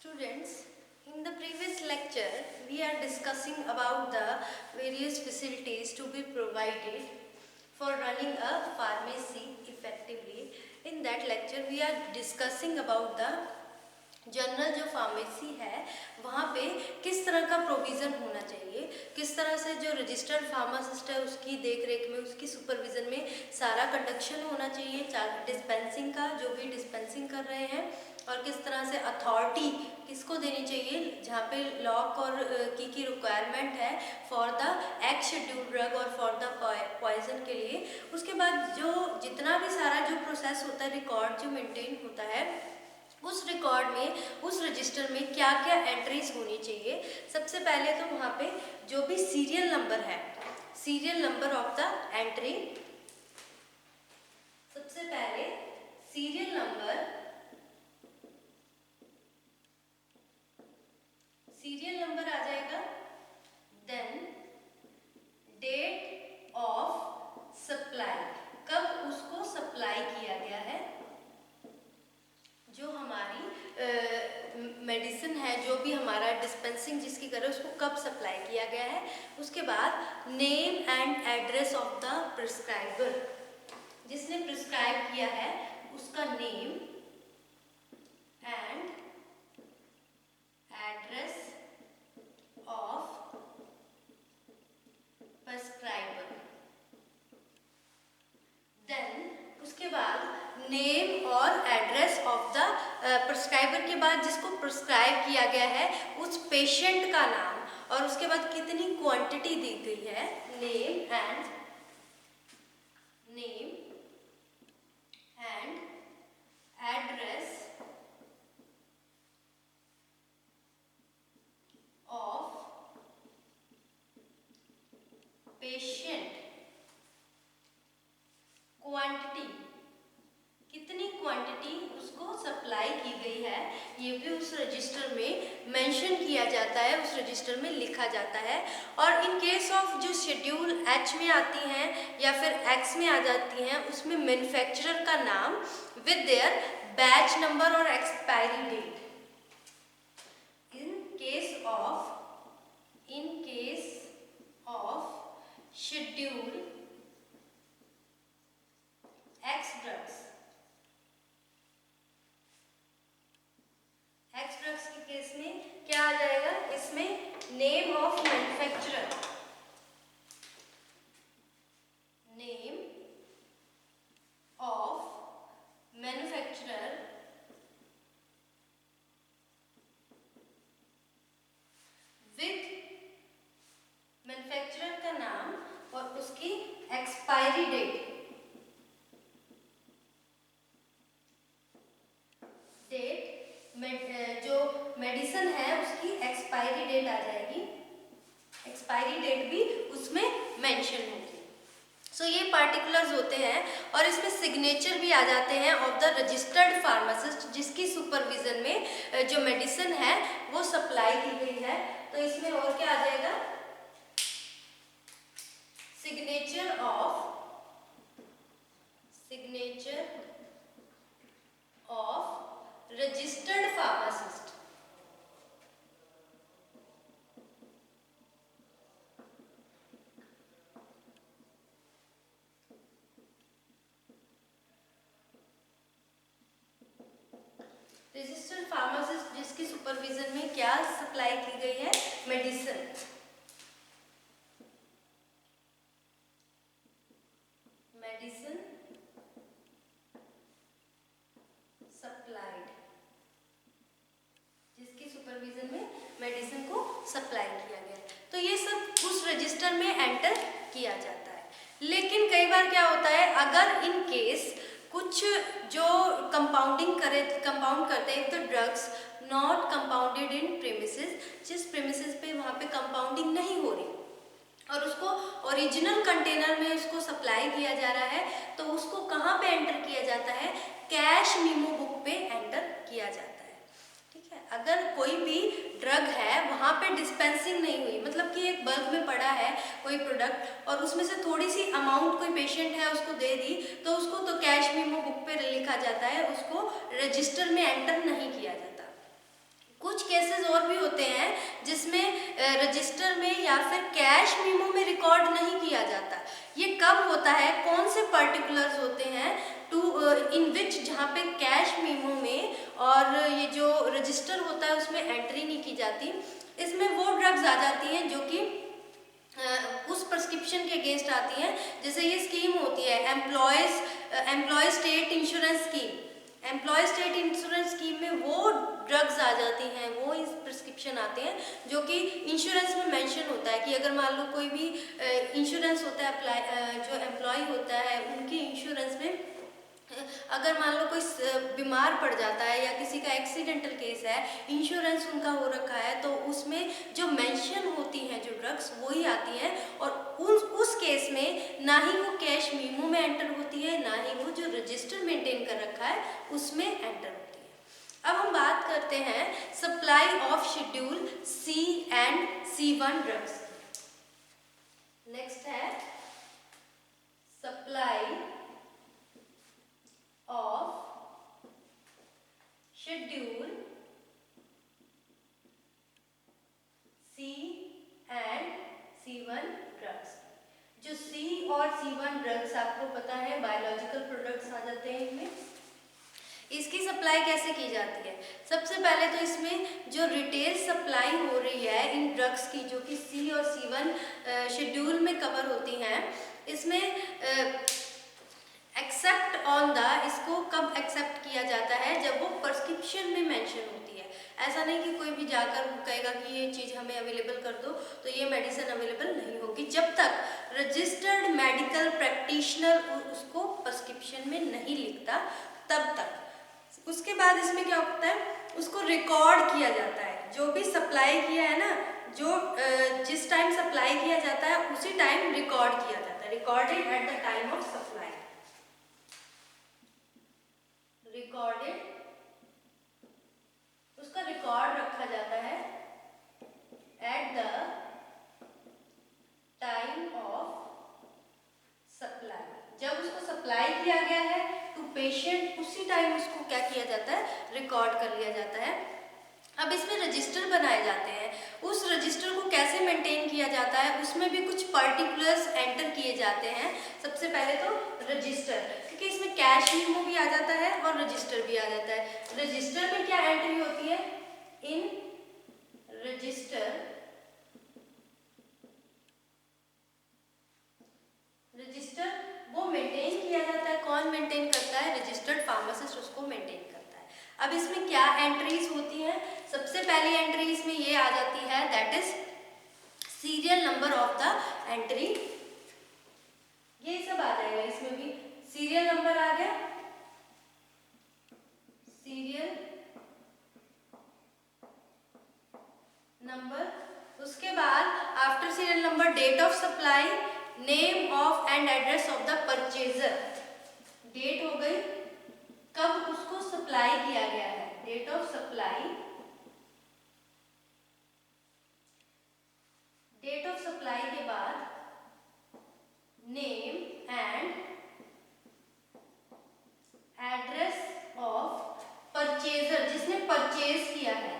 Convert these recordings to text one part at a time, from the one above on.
Students, in the previous lecture, we are discussing about the various facilities to be provided for running a pharmacy effectively. In that lecture, we are discussing about the general जो pharmacy है वहाँ पे किस तरह का provision होना चाहिए, किस तरह से जो रजिस्टर्ड फार्मासिस्ट है उसकी देख रेख में, उसकी सुपरविज़न में सारा कंडक्शन होना चाहिए, डिस्पेंसिंग का जो भी डिस्पेंसिंग कर रहे हैं, और किस तरह से अथॉरिटी किसको देनी चाहिए जहाँ पे लॉक और की रिक्वायरमेंट है for the act schedule drug और फॉर द पॉइजन के लिए। उसके बाद जो जितना भी सारा जो प्रोसेस होता है, रिकॉर्ड जो मेंटेन होता है, उस रिकॉर्ड में, उस रजिस्टर में क्या क्या एंट्रीज होनी चाहिए। सबसे पहले तो वहाँ पे जो भी सीरियल नंबर है, serial number of the entry, सबसे पहले सीरियल नंबर आ जाएगा। देन डेट ऑफ सप्लाई, कब उसको सप्लाई किया गया है, जो हमारी मेडिसिन है, जो भी हमारा डिस्पेंसिंग जिसकी करे उसको कब सप्लाई किया गया है। उसके बाद name and address of the prescriber, जिसने प्रिस्क्राइब किया है उसका name and address of prescriber. Then उसके बाद नेम और एड्रेस ऑफ द प्रिस्क्राइबर के बाद जिसको प्रिस्क्राइब किया गया है उस पेशेंट का नाम, और उसके बाद कितनी क्वांटिटी दी गई है, name and address of patient, quantity, कितनी क्वांटिटी उसको सप्लाई की गई है, ये भी उस रजिस्टर में मेंशन किया जाता है, उस रजिस्टर में लिखा जाता है। और इन केस ऑफ जो शेड्यूल एच में आती हैं या फिर एक्स में आ जाती हैं, उसमें मैन्युफैक्चरर का नाम विद देयर बैच नंबर और expiry date. In case of schedule X drugs के केस में क्या आ जाएगा, इसमें name of manufacturer, name of manufacturer with manufacturer का नाम और उसकी एक्सपायरी डेट, जो मेडिसिन है उसकी एक्सपायरी डेट आ जाएगी, एक्सपायरी डेट भी उसमें मेंशन होगी। सो ये पार्टिकुलर्स होते हैं, और इसमें सिग्नेचर भी आ जाते हैं ऑफ द रजिस्टर्ड फार्मासिस्ट जिसकी सुपरविजन में जो मेडिसिन है वो सप्लाई की गई है। तो इसमें और क्या आ जाएगा, signature of registered pharmacist, registered pharmacist जिसकी सुपरविजन में क्या सप्लाई की गई है, मेडिसिन। सप्लाइड, जिसकी सुपरविजन में मेडिसिन को सप्लाई किया गया। तो ये सब उस रजिस्टर में एंटर किया जाता है। लेकिन कई बार क्या होता है, अगर इन केस कुछ जो कंपाउंड करते हैं, तो drugs not compounded in premises, जिस प्रेमिसेस पे वहाँ पे कंपाउंडिंग नहीं हो रही और उसको ओरिजिनल कंटेनर में उसको सप्लाई किया जा रहा है, तो उसको कहाँ पे एंटर किया जाता है, कैश मीमो बुक पे एंटर किया जाता है। ठीक है, अगर कोई भी ड्रग है वहाँ पे डिस्पेंसिंग नहीं हुई, मतलब कि एक बल्क में पड़ा है कोई प्रोडक्ट और उसमें से थोड़ी सी अमाउंट कोई पेशेंट है उसको दे दी, तो उसको तो कैश मीमो बुक पे लिखा जाता है, उसको रजिस्टर में एंटर नहीं किया जाता। कुछ केसेस और भी होते हैं जिसमें रजिस्टर में या फिर कैश मीमो में रिकॉर्ड नहीं किया जाता। ये कब होता है, कौन से पर्टिकुलर्स होते हैं टू इन विच जहाँ पे कैश मीमो में और ये जो रजिस्टर होता है उसमें एंट्री नहीं की जाती। इसमें वो ड्रग्स आ जाती हैं जो कि उस प्रिस्क्रिप्शन के अगेंस्ट आती हैं। जैसे ये स्कीम होती है employ state insurance scheme. Employ state insurance scheme में वो ड्रग्स आ जाती हैं, वो इस प्रिस्क्रिप्शन आते हैं जो कि इंश्योरेंस में मेंशन होता है कि अगर मान लो कोई भी इंश्योरेंस होता है जो एम्प्लॉय होता है उनके इंश्योरेंस में अगर मान लो कोई बीमार पड़ जाता है या किसी का एक्सीडेंटल केस है, इंश्योरेंस उनका हो रखा है, तो उसमें जो मेंशन होती हैं जो ड्रग्स वही आती हैं और उस केस में ना ही वो कैश मीमो में एंटर होती है, ना ही वो जो रजिस्टर मेंटेन कर रखा है उसमें एंटर होती है। अब हम बात करते हैं supply of schedule C and C1 drugs. Next है supply of schedule C and C1 drugs. जो C और C1 ड्रग्स आपको पता है बायोलॉजिकल प्रोडक्ट्स आ जाते हैं इनमें। इसकी सप्लाई कैसे की जाती है? सबसे पहले तो इसमें जो रिटेल सप्लाई हो रही है इन ड्रग्स की जो कि C और C1 शेड्यूल में कवर होती हैं, इसमें एक्सेप्ट ऑन द, इसको कब एक्सेप्ट किया जाता है? जब वो प्रिस्क्रिप्शन में मेंशन होती है। ऐसा नहीं कि कोई भी जाकर कहेगा कि ये चीज़ हमें अवेलेबल कर दो तो ये मेडिसिन अवेलेबल नहीं होगी जब तक रजिस्टर्ड मेडिकल प्रैक्टिशनर उसको प्रिस्क्रिप्शन में नहीं लिखता तब तक। उसके बाद इसमें क्या होता है, उसको रिकॉर्ड किया जाता है। जो भी सप्लाई किया है ना, जो जिस टाइम सप्लाई किया जाता है उसी टाइम रिकॉर्ड किया जाता है, recorded at the time of supply. Recorded, उसका रिकॉर्ड रखा जाता है at the time of supply. जब उसको सप्लाई किया गया है टू पेशेंट उसी टाइम उसको क्या किया जाता है, रिकॉर्ड कर लिया जाता है। अब इसमें रजिस्टर बनाए जाते हैं। उस रजिस्टर को कैसे मेंटेन किया जाता है, उसमें भी कुछ पर्टिकुलर्स एंटर किए जाते हैं। सबसे पहले तो रजिस्टर, क्योंकि इसमें कैश मीमो भी आ जाता है और रजिस्टर भी आ जाता है। रजिस्टर में क्या एंट्री होती है? इन रजिस्टर, रजिस्टर वो मेंटेन किया जाता है। कौन मेंटेन करता है? रजिस्टर्ड फार्मासिस्ट उसको मेंटेन करता है। अब इसमें क्या एंट्रीज होती हैं? सबसे पहली एंट्री इसमें ये आ जाती है, that is serial number of the entry. ये सब आ जाएगा, इसमें भी सीरियल नंबर आ गया, सीरियल नंबर। उसके बाद after serial number date of supply, name of and address of the purchaser. Date हो गई कब उसको सप्लाई किया गया है, date of supply, date of supply के बाद name and address of purchaser, जिसने परचेज किया है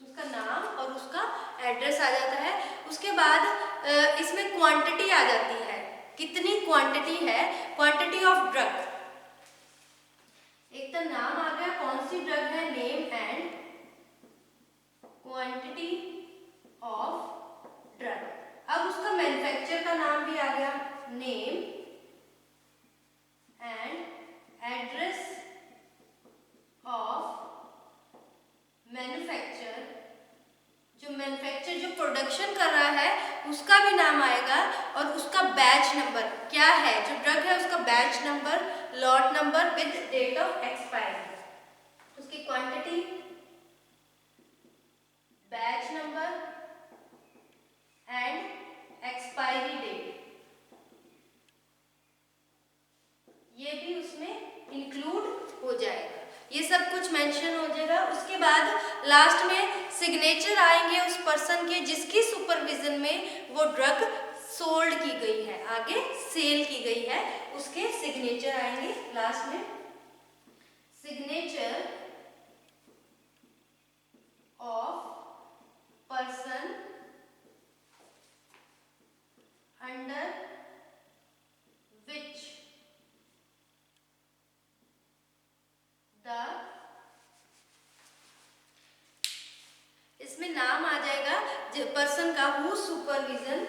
उसका नाम और उसका एड्रेस आ जाता है। उसके बाद इसमें क्वांटिटी आ जाती है, कितनी क्वांटिटी है, क्वांटिटी ऑफ ड्रग। एक तो नाम आ गया कौन सी ड्रग है, name and quantity of drug. अब उसका मैन्युफैक्चर का नाम भी आ गया, name and address of manufacture. जो मैन्युफैक्चर जो प्रोडक्शन कर रहा है उसका भी नाम आएगा और उसका बैच नंबर क्या है, जो ड्रग है उसका batch number, lot number with date of expiry, उसकी quantity, batch number and expiry date, ये भी उसमें इंक्लूड हो जाएगा। ये सब कुछ मेंशन हो जाएगा। उसके बाद लास्ट में सिग्नेचर आएंगे उस पर्सन के जिसकी सुपरविजन में वो ड्रग सोल्ड की गई है, आगे सेल की गई है, उसके सिग्नेचर आएंगे लास्ट में। सिग्नेचर इसमें नाम आ जाएगा पर्सन का who supervision,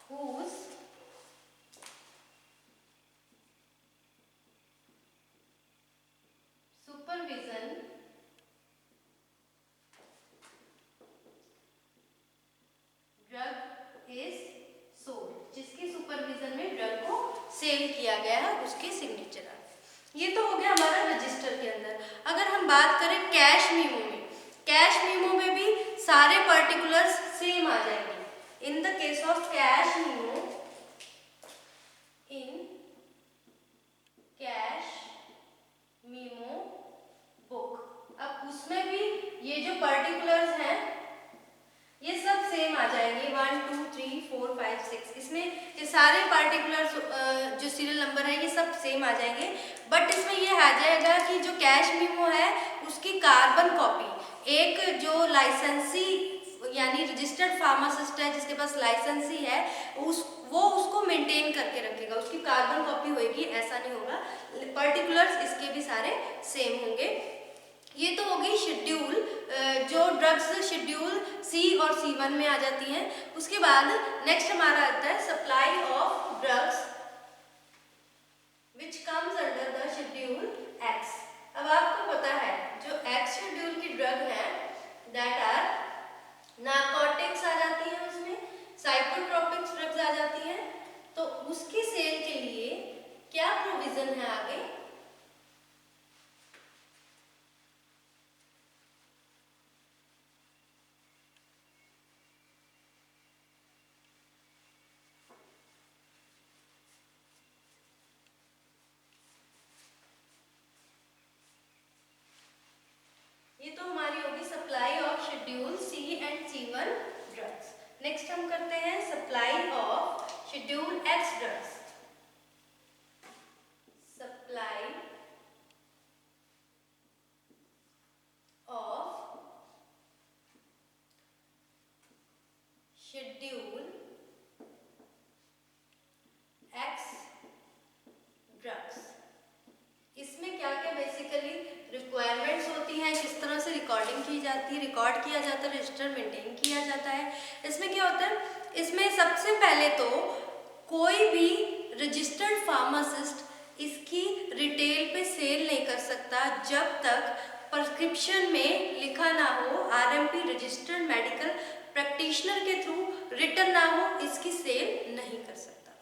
whose supervision drug is sold, जिसके सुपरविजन में ड्रग को सेल किया गया है उसके सिग्नेचर। ये तो हो गया हमारा रजिस्टर के अंदर। अगर हम बात करें कैश मीमो में, कैश मीमो में भी सारे पर्टिकुलर्स सेम आ जाएंगे। In the case of cash memo, in cash memo book, अब उसमें भी ये जो पर्टिकुलर्स हैं ये सब सेम आ जाएंगे, 1 2 3 4 5 6, इसमें ये सारे पार्टिकुलर्स जो सीरियल नंबर है ये सब सेम आ जाएंगे। बट इसमें ये आ जाएगा कि जो कैश मीमो है उसकी कार्बन कॉपी, एक जो लाइसेंसी यानी रजिस्टर्ड फार्मासिस्ट है जिसके पास लाइसेंसी है वो उसको मेंटेन करके रखेगा, उसकी कार्बन कॉपी होगी, ऐसा नहीं होगा। पर्टिकुलर्स इसके भी सारे सेम होंगे। ये तो हो गई शेड्यूल, जो ड्रग्स शेड्यूल सी और C1 में आ जाती हैं। उसके बाद नेक्स्ट हमारा आता है supply of drugs which comes under the schedule x. अब आपको पता है जो एक्स शेड्यूल की ड्रग है दैट आर नार्कोटिक्स आ जाती हैं, उसमें साइकोट्रोपिक्स ड्रग्स आ जाती हैं। तो उसकी सेल के लिए क्या प्रोविजन है आगे, ये तो हमारी होगी supply of schedule C and C1 drugs. Next हम करते हैं supply of schedule X drugs. Supply of schedule X drugs. इसमें क्या क्या बेसिकली रिक्वायरमेंट्स होती हैं, किस तरह से रिकॉर्डिंग की जाती है, रिकॉर्ड किया जाता है, रजिस्टर मेंटेन किया जाता है। इसमें क्या होता है, इसमें सबसे पहले तो कोई भी रजिस्टर्ड फार्मासिस्ट इसकी रिटेल पे सेल नहीं कर सकता जब तक प्रिस्क्रिप्शन में लिखा ना हो, RMP रजिस्टर्ड मेडिकल प्रैक्टिशनर के थ्रू रिटन ना हो, इसकी सेल नहीं कर सकता,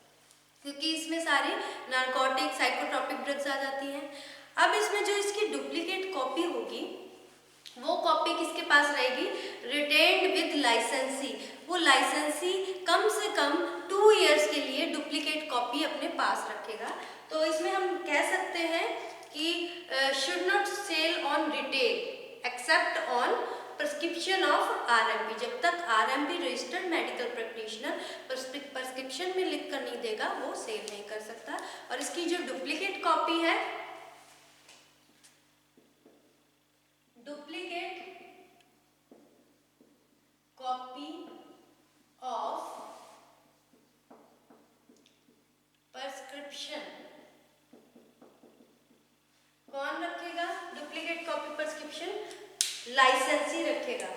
क्योंकि इसमें सारी नार्कोटिक साइकोट्रोपिक ड्रग्स आ जाती हैं। अब इसमें जो इसकी डुप्लीकेट कॉपी होगी वो कॉपी किसके पास रहेगी, रिटेन्ड विद लाइसेंसी। वो लाइसेंसी कम से कम 2 इयर्स के लिए डुप्लीकेट कॉपी अपने पास रखेगा। तो इसमें हम कह सकते हैं कि should not sell on retail except on prescription of RMP। जब तक RMP registered medical practitioner prescription में लिख कर नहीं देगा वो सेल नहीं कर सकता। और इसकी जो डुप्लीकेट कॉपी है, डुप्लीकेट कॉपी ऑफ प्रिस्क्रिप्शन कौन रखेगा, डुप्लीकेट कॉपी प्रिस्क्रिप्शन लाइसेंसी रखेगा,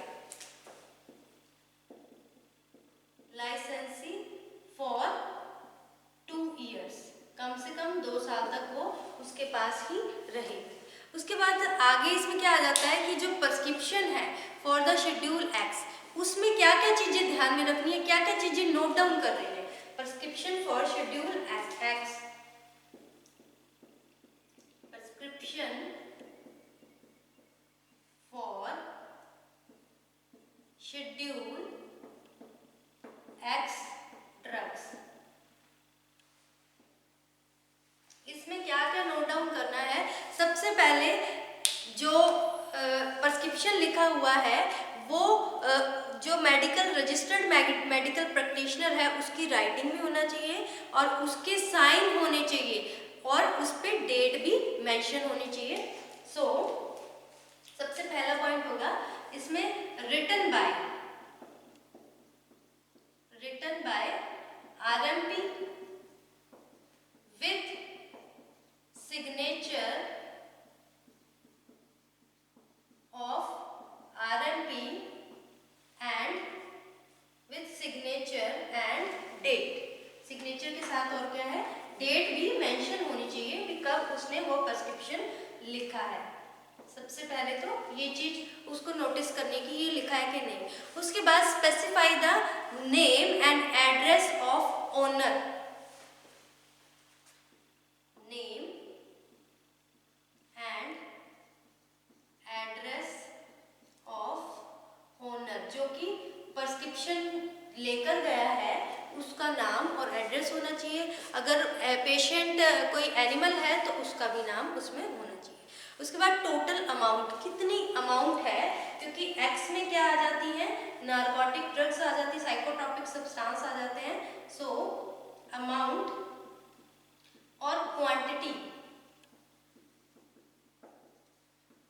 लाइसेंसी फॉर 2 इयर्स, कम से कम 2 साल तक वो उसके पास ही रहेगी। उसके बाद आगे इसमें क्या आ जाता है कि जो प्रिस्क्रिप्शन है फॉर द शेड्यूल एक्स, उसमें क्या क्या चीजें ध्यान में रखनी है, क्या क्या चीजें नोट डाउन कर रही है। Prescription for schedule x, prescription for schedule X drugs, इसमें क्या क्या नोट डाउन करना है। सबसे पहले जो प्रिस्क्रिप्शन लिखा हुआ है वो जो मेडिकल रजिस्टर्ड मेडिकल प्रैक्टिशनर है उसकी राइटिंग में होना चाहिए और उसके साइन होने चाहिए और उस पर डेट भी मेंशन होनी चाहिए। सबसे पहला पॉइंट होगा इसमें written by RMP with signature और क्या है, डेट भी मेंशन होनी चाहिए कि कब उसने वो प्रिस्क्रिप्शन लिखा है। सबसे पहले तो ये चीज उसको नोटिस करने की, ये लिखा है कि नहीं। उसके बाद specify the name and address of owner, name and address of owner, जो कि प्रिस्क्रिप्शन लेकर गया है उसका नाम और एड्रेस होना चाहिए। अगर पेशेंट कोई एनिमल है तो उसका भी नाम उसमें होना चाहिए। उसके बाद टोटल अमाउंट, कितनी अमाउंट है, क्योंकि एक्स में क्या आ जाती है, नार्कोटिक ड्रग्स आ जाती है, साइकोट्रोपिक सब्सटेंस आ जाते हैं। सो अमाउंट और क्वांटिटी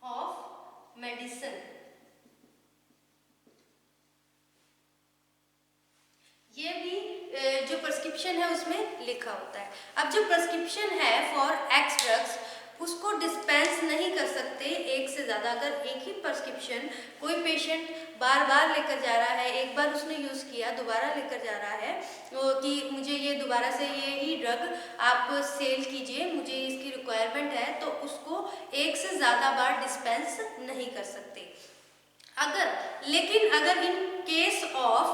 ऑफ मेडिसिन, ये भी जो प्रिस्क्रिप्शन है उसमें लिखा होता है। अब जो प्रिस्क्रिप्शन है फॉर एक्स ड्रग्स, उसको डिस्पेंस नहीं कर सकते एक से ज़्यादा। अगर एक ही प्रिस्क्रिप्शन कोई पेशेंट बार बार लेकर जा रहा है, एक बार उसने यूज़ किया दोबारा लेकर जा रहा है कि मुझे ये दोबारा से ये ही ड्रग आप सेल कीजिए, मुझे इसकी रिक्वायरमेंट है, तो उसको एक से ज़्यादा बार डिस्पेंस नहीं कर सकते। लेकिन अगर इन केस ऑफ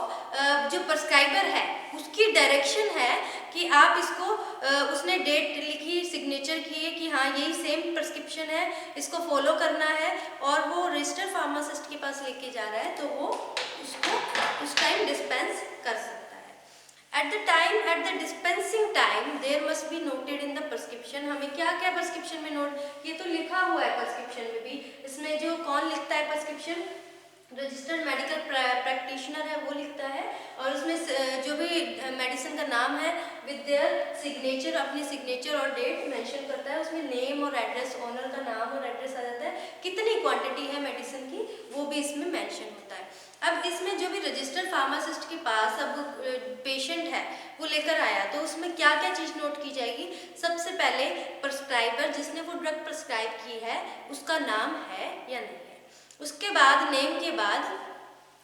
जो प्रिस्क्राइबर है उसकी डायरेक्शन है कि आप इसको उसने डेट लिखी, सिग्नेचर किए कि हाँ यही सेम प्रिस्क्रिप्शन है, इसको फॉलो करना है, और वो रजिस्टर्ड फार्मासिस्ट के पास लेके जा रहा है, तो वो उसको उस टाइम डिस्पेंस कर सकता है। At the dispensing time there must be noted in the prescription. हमें क्या क्या प्रिस्क्रिप्शन में नोट, ये तो लिखा हुआ है प्रिस्क्रिप्शन में भी। इसमें जो कौन लिखता है प्रिस्क्रिप्शन, रजिस्टर्ड मेडिकल प्रैक्टिशनर है वो लिखता है, और उसमें जो भी मेडिसिन का नाम है विद देयर सिग्नेचर, अपनी सिग्नेचर और डेट मेंशन करता है। उसमें नेम और एड्रेस, ओनर का नाम और एड्रेस आ जाता है, कितनी क्वांटिटी है मेडिसिन की वो भी इसमें मेंशन होता है। अब इसमें जो भी रजिस्टर्ड फार्मासिस्ट के पास अब पेशेंट है वो लेकर आया, तो उसमें क्या क्या चीज़ नोट की जाएगी। सबसे पहले प्रिस्क्राइबर जिसने वो ड्रग प्रिस्क्राइब की है उसका नाम है या नहीं है। उसके बाद नेम के बाद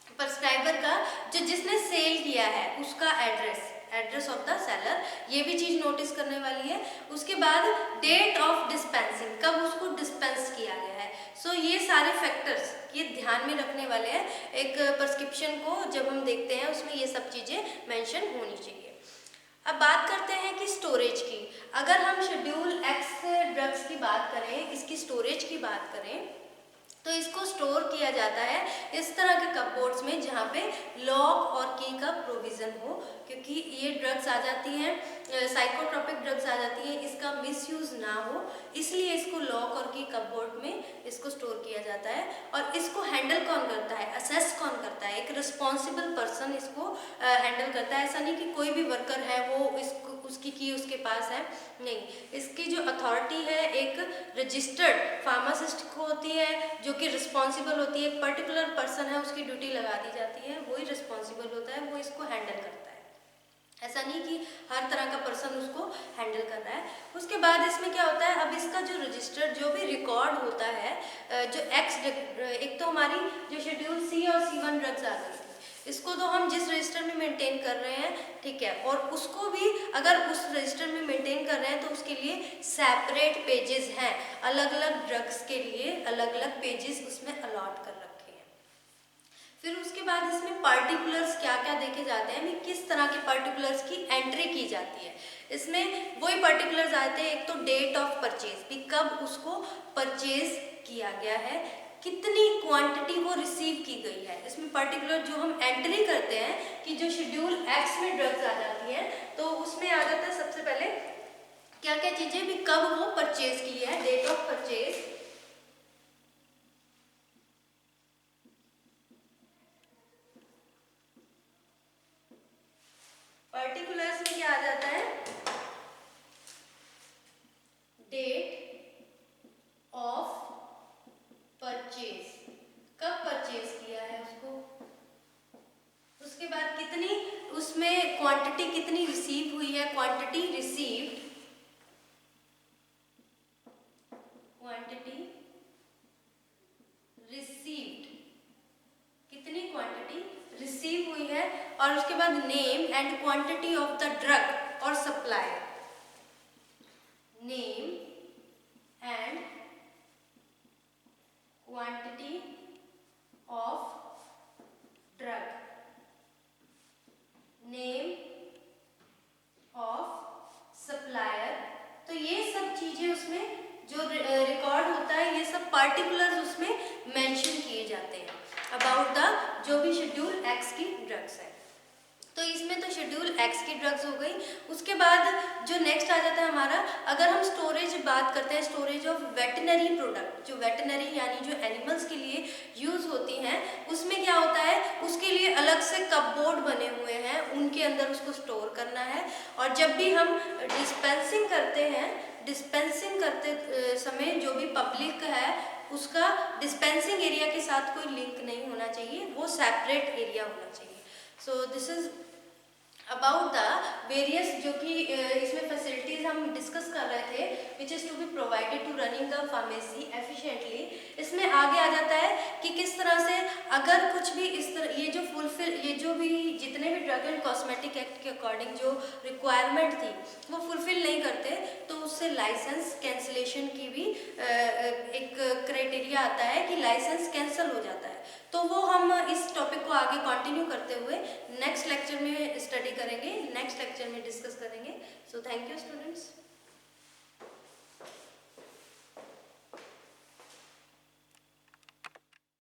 प्रिस्क्राइबर का जो जिसने सेल किया है उसका एड्रेस ऑफ द सेलर, ये भी चीज़ नोटिस करने वाली है। उसके बाद डेट ऑफ डिस्पेंसिंग, कब उसको डिस्पेंस किया गया है। सो ये सारे फैक्टर्स ये ध्यान में रखने वाले हैं। एक प्रिस्क्रिप्शन को जब हम देखते हैं उसमें ये सब चीज़ें मेंशन होनी चाहिए। अब बात करते हैं कि स्टोरेज की। अगर हम शेड्यूल एक्स ड्रग्स की बात करें, इसकी स्टोरेज की बात करें, तो इसको स्टोर किया जाता है इस तरह के कपबोर्ड्स में जहाँ पे लॉक और की का प्रोविज़न हो, क्योंकि ये ड्रग्स आ जाती हैं, साइकोट्रोपिक ड्रग्स आ जाती हैं, इसका मिसयूज़ ना हो, इसलिए इसको लॉक और की कपबोर्ड में इसको स्टोर किया जाता है। और इसको हैंडल कौन करता है, असेस कौन करता है, एक रिस्पॉन्सिबल पर्सन इसको हैंडल करता है। ऐसा नहीं कि कोई भी वर्कर है वो इसको उसकी की उसके पास है, नहीं, इसकी जो अथॉरिटी है एक रजिस्टर्ड फार्मासिस्ट को होती है, जो कि रिस्पॉन्सिबल होती है। एक पर्टिकुलर पर्सन है उसकी ड्यूटी लगा दी जाती है, वही रिस्पॉन्सिबल होता है, वो इसको हैंडल करता है। ऐसा नहीं कि हर तरह का पर्सन उसको हैंडल कर रहा है। उसके बाद इसमें क्या होता है, अब इसका जो रजिस्टर्ड जो भी रिकॉर्ड होता है, जो एक तो हमारी जो शेड्यूल सी और C1 ड्रग्स आ गई, इसको तो हम जिस रजिस्टर में मेंटेन कर रहे हैं, ठीक है, और उसको भी अगर उस रजिस्टर में मेंटेन कर रहे हैं तो उसके लिए सेपरेट पेजेस हैं, अलग अलग ड्रग्स के लिए अलग अलग पेजेस उसमें अलॉट कर रखे हैं। फिर उसके बाद इसमें पर्टिकुलर्स क्या क्या देखे जाते हैं, किस तरह के पर्टिकुलर्स की एंट्री की जाती है। इसमें वही पर्टिकुलर्स आते हैं, एक तो डेट ऑफ परचेज भी, कब उसको परचेज किया गया है, कितनी क्वांटिटी वो रिसीव की गई है। इसमें पर्टिकुलर जो हम एंट्री करते हैं कि जो शेड्यूल एक्स में ड्रग्स आ जाती हैं, तो उसमें आ जाता है सबसे पहले क्या क्या चीजें भी, कब वो परचेज की है, डेट ऑफ परचेज, पर्टिकुलर्स में क्या आ जाता है, डेट ऑफ परचेज, कब परचेज किया है उसको। उसके बाद कितनी उसमें क्वांटिटी कितनी रिसीव हुई है, क्वांटिटी रिसीव्ड, क्वांटिटी पर्टिकुलर्स उसमें मेंशन किए जाते हैं अबाउट द जो भी शेड्यूल एक्स की ड्रग्स है। तो इसमें तो शेड्यूल एक्स की ड्रग्स हो गई। उसके बाद जो नेक्स्ट आ जाता है हमारा, अगर हम स्टोरेज बात करते हैं, स्टोरेज ऑफ वेटनरी प्रोडक्ट, जो वेटनरी यानी जो एनिमल्स के लिए यूज़ होती हैं, उसमें क्या होता है, उसके लिए अलग से कपबोर्ड बने हुए हैं, उनके अंदर उसको स्टोर करना है। और जब भी हम डिस्पेंसिंग करते हैं, डिस्पेंसिंग करते समय जो भी पब्लिक है उसका डिस्पेंसिंग एरिया के साथ कोई लिंक नहीं होना चाहिए, वो सेपरेट एरिया होना चाहिए। So this is about the various जो कि इसमें फैसिलिटीज़ हम डिस्कस कर रहे थे, which is to be provided to running the pharmacy efficiently. इसमें आगे आ जाता है कि किस तरह से अगर कुछ भी इस तरह ये जो भी जितने भी ड्रग एंड कॉस्मेटिक एक्ट के अकॉर्डिंग जो रिक्वायरमेंट थी वो फुलफिल नहीं करते तो उससे लाइसेंस कैंसिलेशन की भी एक क्राइटेरिया आता है कि लाइसेंस कैंसिल हो जाता है। तो वो हम इस टॉपिक को आगे कंटिन्यू करते हुए नेक्स्ट लेक्चर में स्टडी करेंगे, नेक्स्ट लेक्चर में डिस्कस करेंगे। So thank you students.